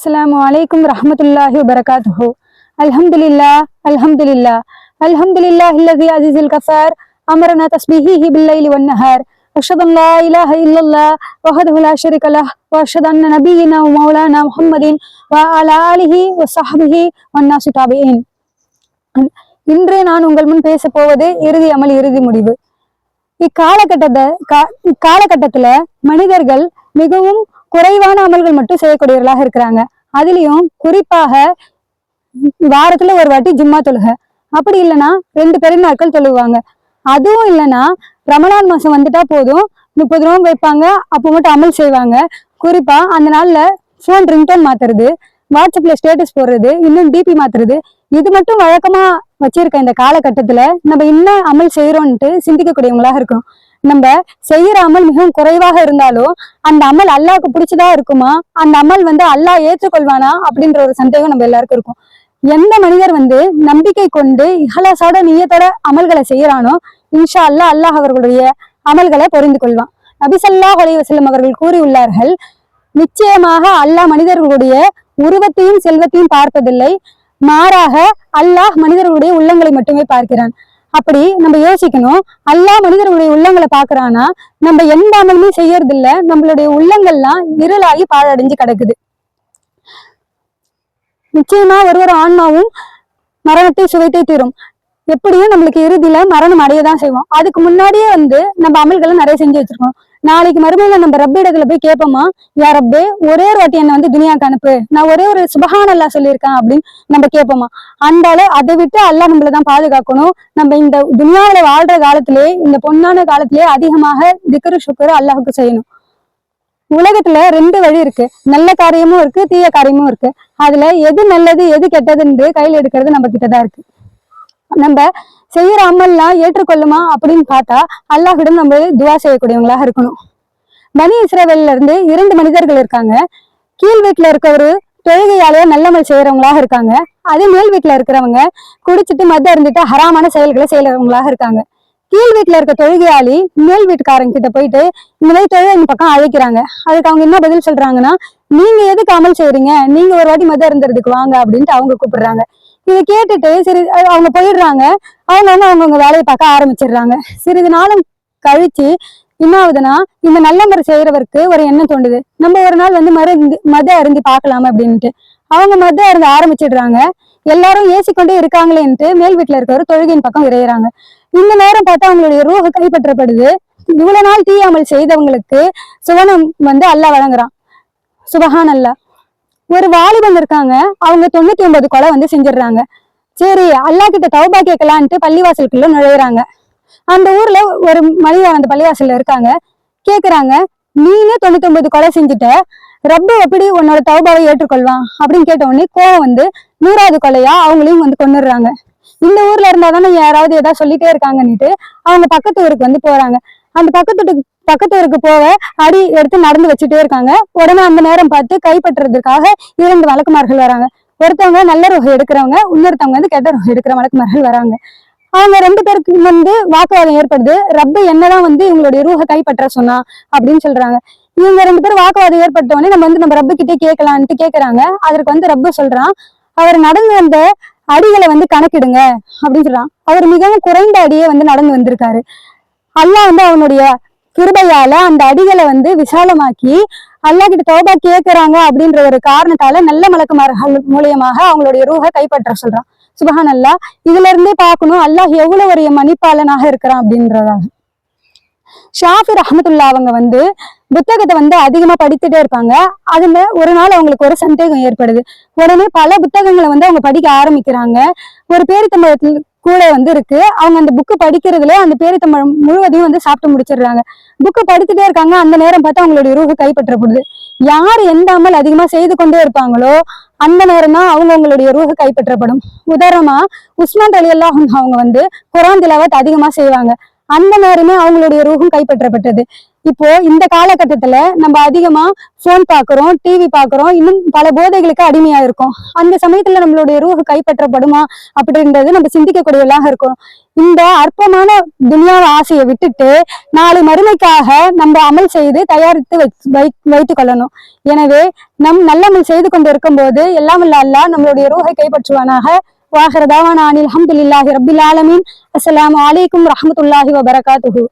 Assalamu alaikum rahmatullahi wa barakatuhu. Alhamdulillah, alhamdulillah, alhamdulillah alladhi azizil kafar amarna tasbihihi bil layli wan nahar. Ashhadu an la ilaha illallah wahdahu la sharika lah wa ashhadu anna nabiyyina wa maulana Muhammadin wa ala alihi wa sahbihi wan nasu tabi'in. இன்றே நான் உங்கள் முன் பேச போவது இறுதி அமல் இறுதி முடிவு. இக்காலகட்டத்துல மனிதர்கள் மிகவும் குறைவான அமல்கள் மட்டும் செய்யக்கூடியவர்களாக இருக்கிறாங்க. அதுலயும் குறிப்பாக வாரத்துல ஒரு வாட்டி ஜும்மா தொழுக, அப்படி இல்லைன்னா 2 பெருநாட்கள் தொழுவாங்க. அதுவும் இல்லைன்னா ரமலான் மாசம் வந்துட்டா போதும் 30 ரூபா வைப்பாங்க, அப்போ மட்டும் அமல் செய்வாங்க. குறிப்பா அந்த நாள்ல போன் ரிங்டோன் மாத்துறது, வாட்ஸ்அப்ல ஸ்டேட்டஸ் போடுறது, இன்னும் டிபி மாத்துறது, இது மட்டும் வழக்கமா வச்சிருக்க இந்த காலகட்டத்துல நம்ம என்ன அமல் செய்யறோம்ட்டு சிந்திக்கக்கூடியவங்களாக இருக்கணும். நம்ம செய்யற அமல் மிகவும் குறைவாக இருந்தாலும் அந்த அமல் அல்லாஹ்க்கு பிடிச்சதா இருக்குமா, அந்த அமல் அல்லாஹ் ஏற்றுக்கொள்வானா அப்படின்ற ஒரு சந்தேகம் நம்ம எல்லாருக்கும் இருக்கும். எந்த மனிதர் நம்பிக்கை கொண்டு இஹ்லாஸோட நியத்தோட அமல்களை செய்யறானோ இன்ஷா அல்லாஹ் அல்லாஹ் அவர்களுடைய அமல்களை பொறிந்து கொள்வான். நபி ஸல்லல்லாஹு அலைஹி வஸல்லம் அவர்கள் கூறியுள்ளார்கள், நிச்சயமாக அல்லாஹ் மனிதர்களுடைய உருவத்தையும் செல்வத்தையும் பார்ப்பதில்லை, மாறாக அல்லாஹ் மனிதர்களுடைய உள்ளங்களை மட்டுமே பார்க்கிறான். அப்படி நம்ம யோசிக்கணும், அல்லாஹ் மனிதர்களுடைய உள்ளங்களை பாக்குறானா நம்ம எந்த அமலுமே செய்யறது இல்ல, நம்மளுடைய உள்ளங்கள்லாம் இருளாகி பாழடைஞ்சு கிடக்குது. நிச்சயமா ஒரு ஆன்மாவும் மரணத்தை சுவைத்தே தீரும். எப்படியும் நம்மளுக்கு இறுதியில மரணம் அடையதான் செய்வோம். அதுக்கு முன்னாடியே நம்ம அமல்களை நிறைய செஞ்சு வச்சிருக்கோம். நாளைக்கு மறுமையில நம்ம ரப்ப இடத்துல போய் கேட்போமா, யா ரப்பே ஒரே ஒரு வாட்டி என்ன துனியாக்கு அனுப்பு, நான் ஒரே ஒரு சுபஹான் அல்லாஹ் சொல்லியிருக்கேன் அப்படின்னு நம்ம கேட்போமா. அதை விட்டு அல்லாஹ் நம்மளதான் பாதுகாக்கணும். நம்ம இந்த துனியாவில வாழ்ற காலத்திலே, இந்த பொன்னான காலத்திலே அதிகமாக திக்ரு சுக்ரு அல்லாஹுக்கு செய்யணும். உலகத்துல 2 வழி இருக்கு, நல்ல காரியமும் இருக்கு, தீய காரியமும் இருக்கு. அதுல எது நல்லது எது கெட்டதுன்னு கையில் எடுக்கிறது நம்ம கிட்டதான் இருக்கு. நம்ம செய்யற அமல்லாம் ஏற்றுக்கொள்ளுமா அப்படின்னு பார்த்தா அல்லாஹ்விடம் நம்ம துவா செய்யக்கூடியவங்களாக இருக்கணும். பனி இஸ்ரவேல்ல இருந்து 2 மனிதர்கள் இருக்காங்க. கீழ் வீட்டுல இருக்கவரு தொழுகையாலேயே நல்லமல் செய்யறவங்களாக இருக்காங்க. அதே மேல் வீட்டுல இருக்கிறவங்க குடிச்சிட்டு மது அருந்திட்டு ஹராமான செயல்களை செய்யறவங்களாக இருக்காங்க. கீழ் வீட்டுல இருக்க தொழுகையாளி மேல் வீட்டுக்காரங்க கிட்ட போயிட்டு இந்த மாதிரி தொழுகை பக்கம் அழைக்கிறாங்க. அதுக்கு அவங்க என்ன பதில் சொல்றாங்கன்னா, நீங்க எதுக்கு அமல் செய்யறீங்க, நீங்க ஒரு வாட்டி மது அருந்துறதுக்கு வாங்க அப்படின்ட்டு அவங்க கூப்பிடுறாங்க. இதை கேட்டுட்டு சரி அவங்க போயிடுறாங்க. அவங்கவுங்க வேலையை பார்க்க ஆரம்பிச்சிடுறாங்க. சிறிது நாளும் கழிச்சு என்ன ஆகுதுன்னா, இந்த நல்ல முறை செய்யறவருக்கு ஒரு எண்ணம் தோண்டுது, நம்ம ஒரு நாள் மது அருந்தி பார்க்கலாமா அப்படின்ட்டு அவங்க மது அருந்த ஆரம்பிச்சிடுறாங்க. எல்லாரும் ஏசிக்கொண்டே இருக்காங்களேன்ட்டு மேல் வீட்டுல இருக்கவர் தொழுகையின் பக்கம் விரைகிறாங்க. இந்த நேரம் பார்த்தா அவங்களுடைய ரூஹ கைப்பற்றப்படுது. இவ்வளவு நாள் தீயாமல் செய்தவங்களுக்கு சுவனம் அல்லாஹ் வழங்குறான். சுபஹான் அல்லாஹ். ஒரு வாலிபன் இருக்காங்க, அவங்க 99 கொலை செஞ்சிடுறாங்க. சரி அல்லாஹ் கிட்ட தௌபா கேட்கலான்ட்டு பள்ளிவாசலுக்குள்ள நுழையிறாங்க. அந்த ஊர்ல ஒரு மனிதர் அந்த பள்ளிவாசல்ல இருக்காங்க. கேக்குறாங்க, நீனே 99 கொலை செஞ்சுட்ட, ரப்பு எப்படி உன்னோட தௌபாவை ஏற்றுக்கொள்வான் அப்படின்னு கேட்ட உடனே கோவம் 100வது கொலையா அவங்களையும் கொன்னுடுறாங்க. இந்த ஊர்ல இருந்தாதானே யாராவது ஏதாவது சொல்லிட்டே இருக்காங்கன்னுட்டு அவங்க பக்கத்து ஊருக்கு போறாங்க. அந்த பக்கத்து ஊருக்கு போக அடி எடுத்து நடந்து வச்சுட்டே இருக்காங்க. உடனே அந்த நேரம் பார்த்து கைப்பற்றுறதுக்காக 2 வழக்குமார்கள் வராங்க. ஒருத்தவங்க நல்ல ருஹ எடுக்கிறவங்க, இன்னொருத்தவங்க கெட்ட ருஹ எடுக்கிற வழக்குமார்கள் வராங்க. அவங்க 2 பேருக்கு வாக்குவாதம் ஏற்படுது. ரப்பு என்னதான் இவங்களுடைய ரூஹ கைப்பற்ற சொன்னா அப்படின்னு சொல்றாங்க. இவங்க 2 பேரும் வாக்குவாதம் ஏற்பட்டோடனே நம்ம ரப்பு கிட்டே கேட்கலான்ட்டு கேட்கறாங்க. அதற்கு ரப்பு சொல்றான், அவர் நடந்து வந்த அடிகளை கணக்கிடுங்க அப்படின்னு சொல்றான். அவர் மிகவும் குறைந்த அடியே நடந்து வந்திருக்காரு. அல்லாஹ் அவனுடைய கிருபையால அந்த அடிகளை விசாலமாக்கி அல்லாஹ் கிட்ட தௌபா கேட்கிறாங்க அப்படின்ற ஒரு காரணத்தால நல்ல மலக்குமார்கள் மூலியமாக அவங்களுடைய ரூஹ கைப்பற்ற சொல்றான். சுபஹான் அல்லாஹ். இதுல இருந்தே பார்க்கணும் அல்லாஹ் எவ்வளவு ஒரு மன்னிப்பாளனாக இருக்கிறான் அப்படின்றதாக. ஷாஃபி ரஹ்மத்துல்லாஹ் அவங்க புத்தகத்தை அதிகமா படித்துட்டே இருப்பாங்க. அதுல ஒரு நாள் அவங்களுக்கு ஒரு சந்தேகம் ஏற்படுது. உடனே பல புத்தகங்களை அவங்க படிக்க ஆரம்பிக்கிறாங்க. ஒரு பேரித்தம்பழத்தில் கூட இருக்கு. அவங்க அந்த புக்கு படிக்கிறதுல அந்த பேரித்தம்பழம் முழுவதையும் சாப்பிட்டு முடிச்சிடுறாங்க. புக்கு படிச்சுட்டே இருக்காங்க. அந்த நேரம் பார்த்து அவங்களுடைய ரூஹு கைப்பற்றப்படுது. யார் எந்த அமல் அதிகமா செய்து கொண்டே இருப்பாங்களோ அந்த நேரம் தான் அவங்களுடைய ரூஹு கைப்பற்றப்படும். உதாரணமா உஸ்மான் ரலியல்லாஹு அன்ஹு அவங்க குர்ஆன் திலாவத் அதிகமா செய்வாங்க. அந்த நேரமே அவங்களுடைய ரூஹும் கைப்பற்றப்பட்டது. இப்போ இந்த காலகட்டத்துல நம்ம அதிகமா போன் பாக்குறோம், டிவி பாக்குறோம், இன்னும் பல போதைகளுக்கு அடிமையா இருக்கும். அந்த சமயத்துல நம்மளுடைய ரூஹு கைப்பற்றப்படுமா அப்படின்றது நம்ம சிந்திக்கக்கூடியவர்களாக இருக்கும். இந்த அற்பமான துனியாவ ஆசையை விட்டுட்டு நாளை மறுமைக்காக நம்ம அமல் செய்து தயாரித்து வைத்துக் கொள்ளணும். எனவே நம் நல்லமல் செய்து கொண்டு இருக்கும் போது எல்லாம் வல்ல அல்லாஹ் நம்மளுடைய ரூஹை கைப்பற்றுவானாக. வாஹிர தாவானா அனில் ஹம்துலில்லாஹி ரப்பில் ஆலமீன். அஸ்ஸலாமு அலைக்கும் வரஹ்மத்துல்லாஹி வபரகாத்துஹு.